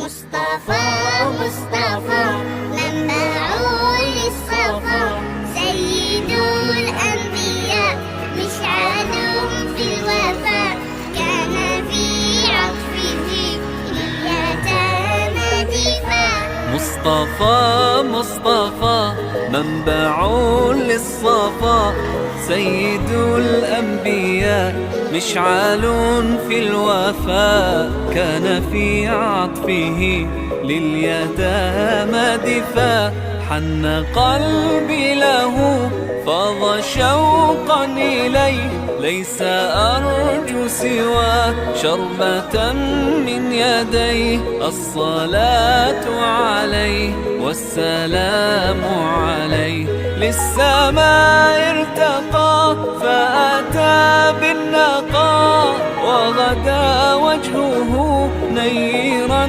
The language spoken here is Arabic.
مصطفى مصطفى منبع للصفا، سيد الأنبياء مشعل في الوفاء، كان في عطفه اليتامى دفاع. مصطفى مصطفى منبع للصفا، سيد الأنبياء مشعل في الوفاء، كان في عطفه لليتامى دفاع. حن قلبي له فاض شوقا إليه، ليس أرجو سوى شربة من يديه. الصلاة عليه والسلام عليه، للسماء ارتقى فأتى بالنقاء، وغدا وجهه نيرا